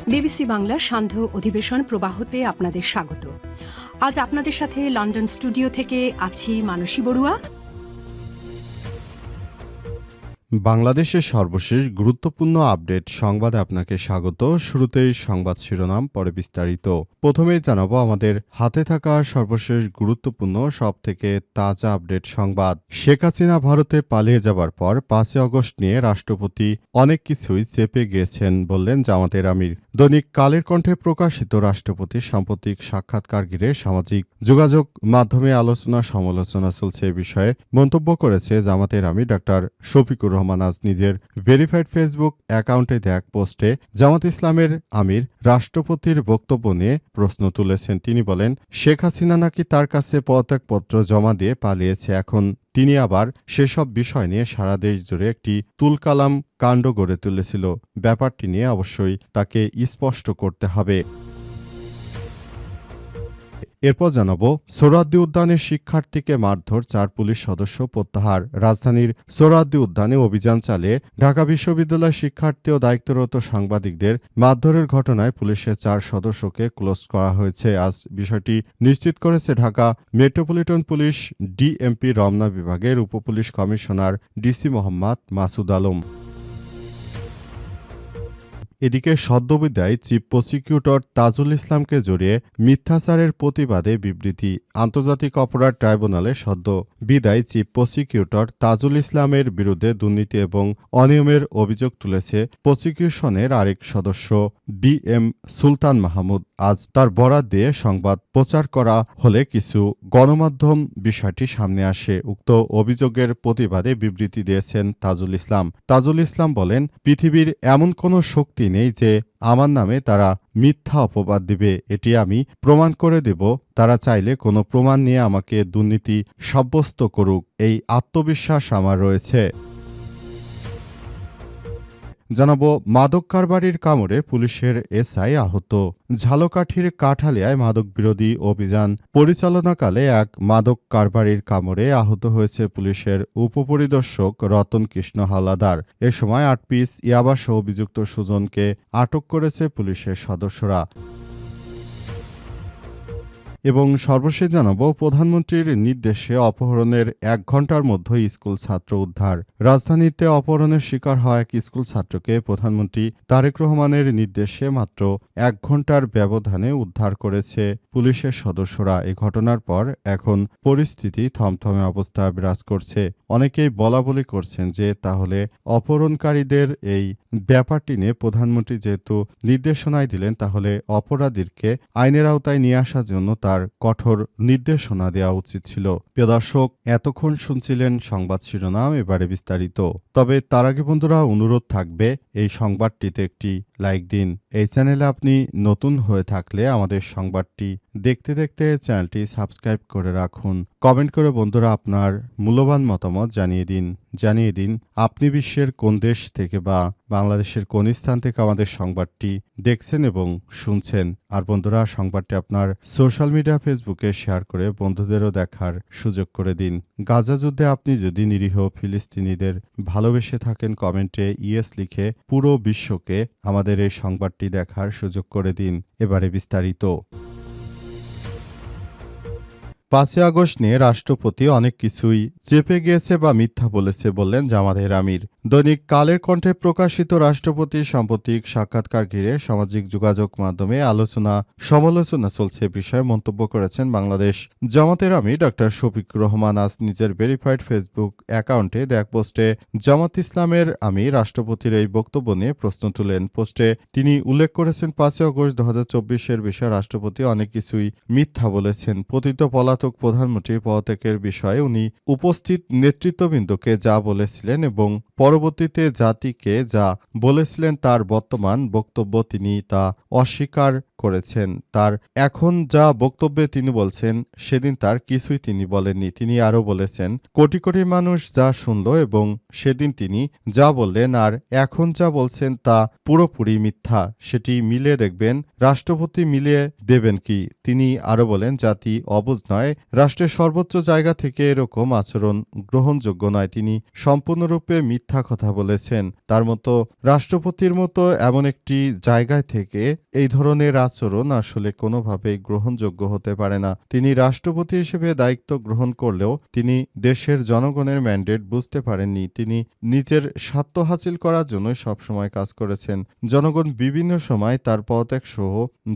BBC বাংলার সান্ধ্য অধিবেশন প্রবাহতে আপনাদের স্বাগত। আজ আপনাদের সাথে লন্ডন স্টুডিও থেকে আছি মানসী বড়ুয়া। বাংলাদেশের সর্বশেষ গুরুত্বপূর্ণ আপডেট সংবাদে আপনাকে স্বাগত। শুরুতেই সংবাদ শিরোনাম, পরে বিস্তারিত। প্রথমেই জানাবো আমাদের হাতে থাকা সর্বশেষ গুরুত্বপূর্ণ সবথেকে তাজা আপডেট সংবাদ। শেখ হাসিনা ভারতে পালিয়ে যাবার পর 5 আগস্ট নিয়ে রাষ্ট্রপতি অনেক কিছুই চেপে গিয়েছেন বললেন জামাতের আমির। দৈনিক কালের কণ্ঠে প্রকাশিত রাষ্ট্রপতির সাম্প্রতিক সাক্ষাৎকার ঘিরে সামাজিক যোগাযোগ মাধ্যমে আলোচনা সমালোচনা চলছে। এ বিষয়ে মন্তব্য করেছে জামাতের আমির ডাক্তার শফিকুর রহমান। আজ নিজের ভেরিফাইড ফেসবুক অ্যাকাউন্টে দেয়া এক পোস্টে জামাত ইসলামের আমির রাষ্ট্রপতির বক্তব্য নিয়ে প্রশ্ন তুলেছেন। তিনি বলেন, শেখ হাসিনা নাকি তার কাছে পদত্যাগপত্র জমা দিয়ে পালিয়েছে। এখন তিনি আবার সেসব বিষয় নিয়ে সারা দেশ জুড়ে একটি তুলকালাম কাণ্ড গড়ে তুলেছিল। ব্যাপারটি নিয়ে অবশ্যই তাকে স্পষ্ট করতে হবে। এরপর জানাবো, সোহরাওয়ার্দী উদ্যানে শিক্ষার্থীকে মারধর, 4 পুলিশ সদস্য প্রত্যাহার। রাজধানীর সোহরাওয়ার্দী উদ্যানে অভিযান চালিয়ে ঢাকা বিশ্ববিদ্যালয়ের শিক্ষার্থী ও দায়িত্বরত সাংবাদিকদের মারধরের ঘটনায় পুলিশের 4 সদস্যকে ক্লোজ করা হয়েছে। আজ বিষয়টি নিশ্চিত করেছে Dhaka metropolitan police DMP Ramna বিভাগের উপপুলিশ কমিশনার ডিসি মোহাম্মদ মাসুদ আলম। এদিকে সদ্যবিদায়ী চিফ প্রসিকিউটর তাজুল ইসলামকে জড়িয়ে মিথ্যাচারের প্রতিবাদে বিবৃতি। আন্তর্জাতিক অপরাধ ট্রাইব্যুনালে সদ্য বিদায়ী চিফ প্রসিকিউটর তাজুল ইসলামের বিরুদ্ধে দুর্নীতি এবং অনিয়মের অভিযোগ তুলেছে প্রসিকিউশনের আরেক সদস্য বি এম সুলতান মাহমুদ। আজ তার বরাত দিয়ে সংবাদ প্রচার করা হলে কিছু গণমাধ্যম বিষয়টি সামনে আসে। উক্ত অভিযোগের প্রতিবাদে বিবৃতি দিয়েছেন তাজুল ইসলাম। তাজুল ইসলাম বলেন, পৃথিবীর এমন কোনো শক্তি নেই যে আমার নামে তারা মিথ্যা অপবাদ দিবে। এটি আমি প্রমাণ করে দেব। তারা চাইলে কোনো প্রমাণ নিয়ে আমাকে দুর্নীতি সাব্যস্ত করুক, এই আত্মবিশ্বাস আমার রয়েছে। জানাবো, মাদক কারবারির কামড়ে পুলিশের এসআই আহত। ঝালকাঠির কাঠালিয়ায় মাদক বিরোধী অভিযান পরিচালনাকালে এক মাদক কারবারির কামড়ে আহত হয়েছে পুলিশের উপপরিদর্শক রতন কৃষ্ণ হাওলাদার। এ সময় 8 পিস ইয়াবাসহ অভিযুক্ত সুজনকে আটক করেছে পুলিশের সদস্যরা। এবং সর্বশেষ জানাবো, প্রধানমন্ত্রীর নির্দেশে অপহরণের 1 ঘণ্টার মধ্যেই স্কুল ছাত্র উদ্ধার। রাজধানীতে অপহরণের শিকার হওয়া এক স্কুল ছাত্রকে প্রধানমন্ত্রী তারেক রহমানের নির্দেশে মাত্র 1 ঘণ্টার ব্যবধানে উদ্ধার করেছে পুলিশের সদস্যরা। এই ঘটনার পর এখন পরিস্থিতি থমথমে অবস্থা বিরাজ করছে। অনেকেই বলাবলি করছেন যে তাহলে অপহরণকারীদের এই ব্যাপারটি নিয়ে প্রধানমন্ত্রী যেহেতু নির্দেশনায় দিলেন, তাহলে অপরাধীকে আইনের আওতায় নিয়ে আসার জন্য তার কঠোর নির্দেশনা দেওয়া উচিত ছিল। প্রিয় দর্শক, এতক্ষণ শুনছিলেন সংবাদ শিরোনাম, এবারে বিস্তারিত। তবে তার আগে বন্ধুরা অনুরোধ থাকবে, এই সংবাদটিতে একটি লাইক দিন। এই চ্যানেলে আপনি নতুন হয়ে থাকলে আমাদের সংবাদটি দেখতে দেখতে চ্যানেলটি সাবস্ক্রাইব করে রাখুন। কমেন্ট করে বন্ধুরা আপনার মূল্যবান মতামত জানিয়ে দিন আপনি বিশ্বের কোন দেশ থেকে বা বাংলাদেশের কোন স্থান থেকে আমাদের সংবাদটি দেখছেন এবং শুনছেন। আর বন্ধুরা, সংবাদটি আপনার সোশ্যাল মিডিয়া ফেসবুকে শেয়ার করে বন্ধুদেরও দেখার সুযোগ করে দিন। গাজা যুদ্ধে আপনি যদি নিরীহ ফিলিস্তিনিদের ভালোবেসে থাকেন, কমেন্টে ইয়েস লিখে পুরো বিশ্বকে আমাদের এই সংবাদটি দেখার সুযোগ করে দিন। এবারে বিস্তারিত। 5 আগস্ট নিয়ে রাষ্ট্রপতি অনেক কিছুই চেপে গিয়েছে বা মিথ্যা বলেছে বললেন জামাতের আমির। দৈনিক কালের কণ্ঠে প্রকাশিত রাষ্ট্রপতির সাম্প্রতিক সাক্ষাৎকার ঘিরে সামাজিক যোগাযোগ মাধ্যমে আলোচনা সমালোচনা চলছে। বিষয়ে মন্তব্য করেছেন বাংলাদেশ জামাতের আমির ডাক্তার শফিকুর রহমান। আজ নিজের ভেরিফাইড ফেসবুক অ্যাকাউন্টে দেয়া পোস্টে জামাত ইসলামের আমির রাষ্ট্রপতির এই বক্তব্য নিয়ে প্রশ্ন তুলেন। পোস্টে তিনি উল্লেখ করেছেন, 5 আগস্ট 2024-এর বিষয়ে রাষ্ট্রপতি অনেক কিছুই মিথ্যা বলেছেন। পতিত পলাতক প্রধানমন্ত্রী পদত্যাগের বিষয়ে উনি উপস্থিত নেতৃত্ববৃন্দকে যা বলেছিলেন এবং পরবর্তীতে জাতিকে যা বলেছিলেন তার বর্তমান বক্তব্য তিনি তা অস্বীকার করেছেন। তার এখন যা বক্তব্যে তিনি বলছেন সেদিন তার কিছুই তিনি বলেননি। তিনি আরও বলেছেন, কোটি কোটি মানুষ যা শুনল এবং সেদিন তিনি যা বললেন আর এখন যা বলছেন তা পুরোপুরি মিথ্যা। সেটি মিলিয়ে দেখবেন। রাষ্ট্রপতি মিলিয়ে দেবেন কি? তিনি আরও বলেন, জাতি অবুঝ নয়, হয় রাষ্ট্রের সর্বোচ্চ জায়গা থেকে এরকম আচরণ গ্রহণযোগ্য নয়। তিনি সম্পূর্ণরূপে মিথ্যা কথা বলেছেন। তার মতো রাষ্ট্রপতির মতো এমন একটি জায়গায় থেকে এই ধরনের আচরণ আসলে কোনোভাবেই গ্রহণযোগ্য হতে পারে না। তিনি রাষ্ট্রপতি হিসেবে দায়িত্ব গ্রহণ করলেও তিনি দেশের জনগণের ম্যান্ডেট বুঝতে পারেননি। তিনি নিজের স্বার্থ হাসিল করার জন্য সবসময় কাজ করেছেন। জনগণ বিভিন্ন সময় তার পদত্যাগ সহ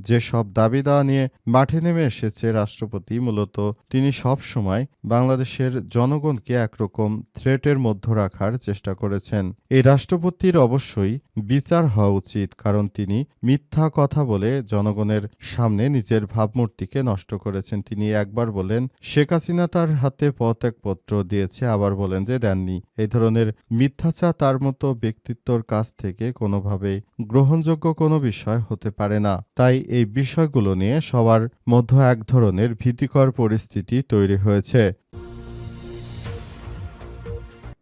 যেসব দাবি দাওয়া নিয়ে মাঠে নেমে এসেছে রাষ্ট্রপতি মূলত তিনি সব সময় বাংলাদেশের জনগণকে একরকম থ্রেটের মধ্যে রাখার চেষ্টা করেছেন। এই রাষ্ট্রপতির অবশ্যই বিচার হওয়া উচিত, কারণ তিনি মিথ্যা কথা বলে জনগণের সামনে নিজের ভাবমূর্তিকে নষ্ট করেছেন। তিনি একবার বলেন শেখ হাসিনা তার হাতে পদত্যাগপত্র দিয়েছে, আবার বলেন যে দেননি। এই ধরনের মিথ্যাচার তার মতো ব্যক্তিত্বর কাছ থেকে কোনোভাবেই গ্রহণযোগ্য কোনো বিষয় হতে পারে না। তাই এই বিষয়গুলো নিয়ে সবার মধ্যে এক ধরনের ভীতিকর পরিস্থিতি তৈরি হয়েছে।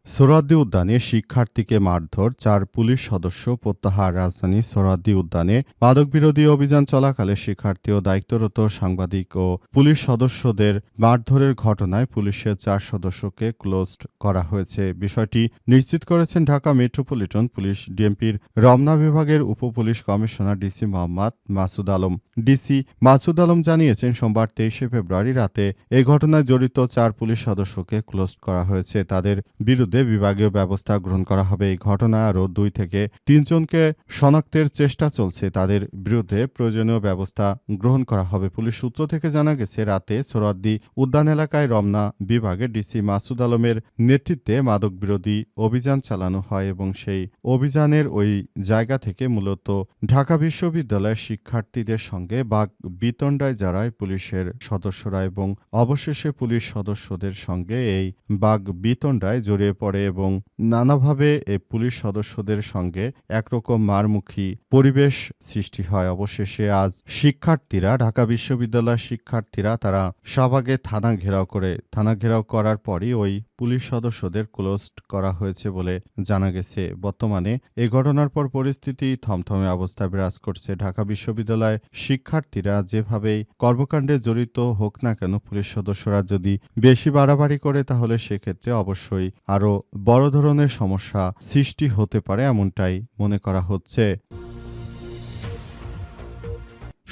সোহরাওয়ার্দী উদ্যানে শিক্ষার্থীকে মারধর, 4 পুলিশ সদস্য প্রত্যাহার। রাজধানীর সোহরাওয়ার্দী উদ্যানে মাদকবিরোধী অভিযান চলাকালে শিক্ষার্থী ও দায়িত্বরত সাংবাদিক ও পুলিশ সদস্যদের মারধরের ঘটনায় পুলিশের 4 সদস্যকে ক্লোজড করা হয়েছে। বিষয়টি নিশ্চিত করেছেন ঢাকা মেট্রোপলিটন পুলিশ ডিএমপির রমনা বিভাগের উপপুলিশ commissioner DC Mohammad Masud Alam. DC Masud Alam জানিয়েছেন সোমবার 23 ফেব্রুয়ারি রাতে এই ঘটনায় জড়িত 4 পুলিশ সদস্যকে ক্লোজড করা হয়েছে। তাদের বিরুদ্ধে বিভাগীয় ব্যবস্থা গ্রহণ করা হবে। এই ঘটনায় আরও 2 থেকে 3 জনকে শনাক্তের চেষ্টা চলছে। তাদের বিরুদ্ধে প্রয়োজনীয় ব্যবস্থা গ্রহণ করা হবে। পুলিশ সূত্র থেকে জানা গেছে রাতে সোহরাওয়ার্দী উদ্যান এলাকায় রমনা বিভাগের ডিসি মাসুদ আলমের নেতৃত্বে মাদক বিরোধী অভিযান চালানো হয় এবং সেই অভিযানের ওই জায়গা থেকে মূলত ঢাকা বিশ্ববিদ্যালয়ের শিক্ষার্থীদের সঙ্গে বাক বিতণ্ডায় জড়ায় পুলিশের সদস্যরা এবং অবশেষে পুলিশ সদস্যদের সঙ্গে এই বাক বিতণ্ডায় জড়িয়ে পড়ে এবং নানাভাবে এই পুলিশ সদস্যদের সঙ্গে একরকম মারমুখী পরিবেশ সৃষ্টি হয়। অবশেষে আজ শিক্ষার্থীরা ঢাকা বিশ্ববিদ্যালয়ের শিক্ষার্থীরা তারা শাহবাগে থানা ঘেরাও করার পরই ওই পুলিশ সদস্যদের ক্লোজড করা হয়েছে বলে জানা গেছে। বর্তমানে এই ঘটনার পর পরিস্থিতি থমথমে অবস্থা বিরাজ করছে। ঢাকা বিশ্ববিদ্যালয়ের শিক্ষার্থীরা যেভাবেই কর্মকাণ্ডে জড়িত হোক না কেন, পুলিশ সদস্যরা যদি বেশি বাড়াবাড়ি করে তাহলে সেক্ষেত্রে অবশ্যই আরও বড় ধরনের সমস্যা সৃষ্টি হতে পারে এমনটাই মনে করা হচ্ছে।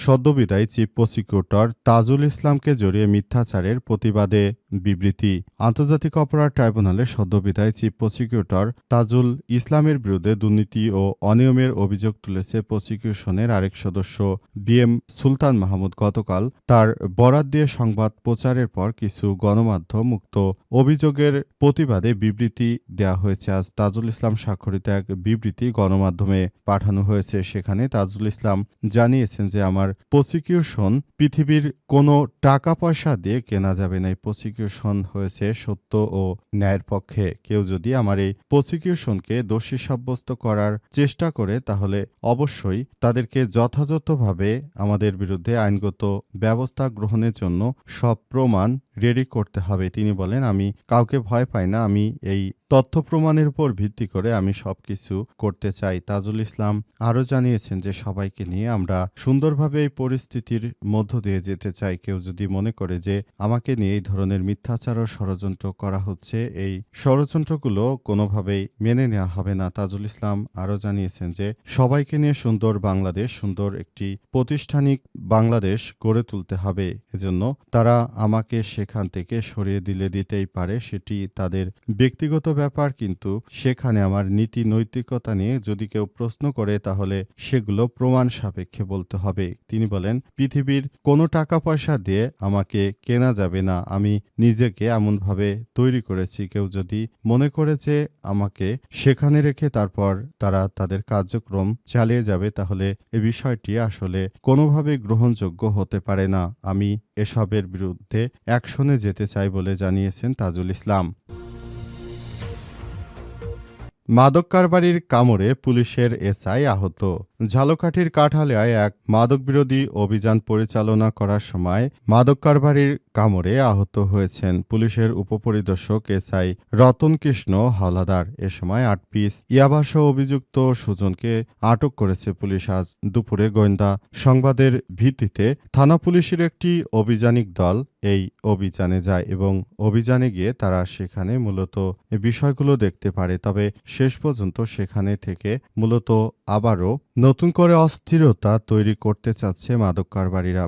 সদ্যবিদায়ী চিফ প্রসিকিউটর তাজুল ইসলামকে জড়িয়ে মিথ্যাচারের প্রতিবাদে বিবৃতি। আন্তর্জাতিক অপরাধ ট্রাইব্যুনালে সদ্যবিদায়ী চিফ প্রসিকিউটর তাজুল ইসলামের বিরুদ্ধে দুর্নীতি ও অনিয়মের অভিযোগ তুলেছে প্রসিকিউশনের আরেক সদস্য বিএম সুলতান মাহমুদ। গতকাল তার বরাত দিয়ে সংবাদ প্রচারের পর কিছু গণমাধ্যম উক্ত অভিযোগের প্রতিবাদে বিবৃতি দেওয়া হয়েছে। আজ তাজুল ইসলাম স্বাক্ষরিত এক বিবৃতি গণমাধ্যমে পাঠানো হয়েছে। সেখানে তাজুল ইসলাম জানিয়েছেন যে আমার প্রসিকিউশন পৃথিবীর কোনো টাকা পয়সা দিয়ে কেনা যাবে না। এই প্রসিকিউশন হয়েছে সত্য ও ন্যায়ের পক্ষে। কেউ যদি আমার এই প্রসিকিউশনকে দোষী সাব্যস্ত করার চেষ্টা করে তাহলে অবশ্যই তাদেরকে যথাযথভাবে আমাদের বিরুদ্ধে আইনগত ব্যবস্থা গ্রহণের জন্য সব প্রমাণ রেডি করতে হবে। তিনি বলেন আমি কাউকে ভয় পাই না, আমি এই তথ্য প্রমাণের উপর ভিত্তি করে আমি সবকিছু করতে চাই। তাজুল ইসলাম আরও জানিয়েছেন যে সবাইকে নিয়ে আমরা সুন্দরভাবে এই পরিস্থিতির মধ্য দিয়ে যেতে চাই। কেউ যদি মনে করে যে আমাকে নিয়ে এই ধরনের মিথ্যাচার ও ষড়যন্ত্র করা হচ্ছে, এই ষড়যন্ত্রগুলো কোনোভাবেই মেনে নেওয়া হবে না। তাজুল ইসলাম আরও জানিয়েছেন যে সবাইকে নিয়ে সুন্দর বাংলাদেশ, সুন্দর একটি প্রাতিষ্ঠানিক বাংলাদেশ গড়ে তুলতে হবে। এজন্য তারা আমাকে সেখান থেকে সরিয়ে দিতেই পারে, সেটি তাদের ব্যক্তিগত ব্যাপার, কিন্তু সেখানে আমার নীতি নৈতিকতা নিয়ে যদি কেউ প্রশ্ন করে তাহলে সেগুলো প্রমাণ সাপেক্ষে বলতে হবে। তিনি বলেন পৃথিবীর কোনো টাকা পয়সা দিয়ে আমাকে কেনা যাবে না, আমি নিজেকে এমনভাবে তৈরি করেছি। কেউ যদি মনে করে যে আমাকে সেখানে রেখে তারপর তারা তাদের কার্যক্রম চালিয়ে যাবে তাহলে এ বিষয়টি আসলে কোনোভাবে গ্রহণযোগ্য হতে পারে না। আমি এসবের বিরুদ্ধে অ্যাকশনে যেতে চাই বলে জানিয়েছেন তাজুল ইসলাম। মাদক কারবারির কামড়ে পুলিশের এসআই আহত। ঝালকাঠির কাঠালিয়ায় এক মাদক বিরোধী অভিযান পরিচালনা করার সময় মাদক কারবারির কামড়ে আহত হয়েছেন পুলিশের উপপরিদর্শক এসআই রতন কৃষ্ণ হাওলাদার। এ সময় ৮ পিস ইয়াবাসহ অভিযুক্ত সুজনকে আটক করেছে পুলিশ। আজ দুপুরে গোয়েন্দা সংবাদের ভিত্তিতে থানা পুলিশের একটি অভিযানিক দল এই অভিযানে যায় এবং অভিযানে গিয়ে তারা সেখানে মূলত বিষয়গুলো দেখতে পারে। তবে শেষ পর্যন্ত সেখানে থেকে মূলত আবারও নতুন করে অস্থিরতা তৈরি করতে চাচ্ছে মাদক কারবারিরা।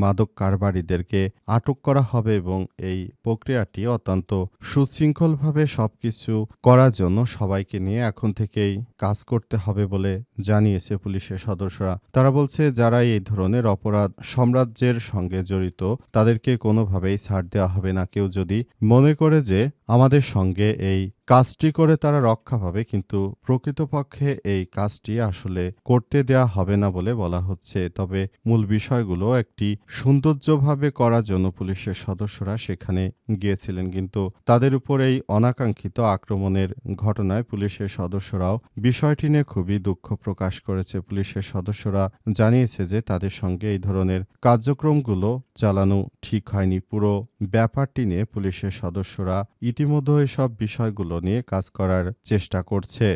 মাদক কারবারিদেরকে আটক করা হবে এবং এই প্রক্রিয়াটি অত্যন্ত সুশৃঙ্খলভাবে সবকিছু করার জন্য সবাইকে নিয়ে এখন থেকেই কাজ করতে হবে বলে জানিয়েছে পুলিশের সদস্যরা। তারা বলছে, যারা এই ধরনের অপরাধ সাম্রাজ্যের সঙ্গে জড়িত তাদেরকে কোনোভাবেই ছাড় দেওয়া হবে না। কেউ যদি মনে করে যে আমাদের সঙ্গে এই কাজটি করে তারা রক্ষা পাবে, কিন্তু প্রকৃতপক্ষে এই কাজটি আসলে করতে দেয়া হবে না বলে বলা হচ্ছে। তবে মূল বিষয়গুলো একটি সৌন্দর্যভাবে করার জন্য পুলিশের সদস্যরা সেখানে গিয়েছিলেন, কিন্তু তাদের উপর এই অনাকাঙ্ক্ষিত আক্রমণের ঘটনায় পুলিশের সদস্যরাও বিষয়টি নিয়ে খুবই দুঃখ প্রকাশ করেছে। পুলিশের সদস্যরা জানিয়েছে যে তাদের সঙ্গে এই ধরনের কার্যক্রমগুলো চালানো ঠিক হয়নি। পুরো ব্যাপারটি নিয়ে পুলিশের সদস্যরা ইতিমধ্যে এসব বিষয়গুলো নিয়ে কাজ করার চেষ্টা করছে।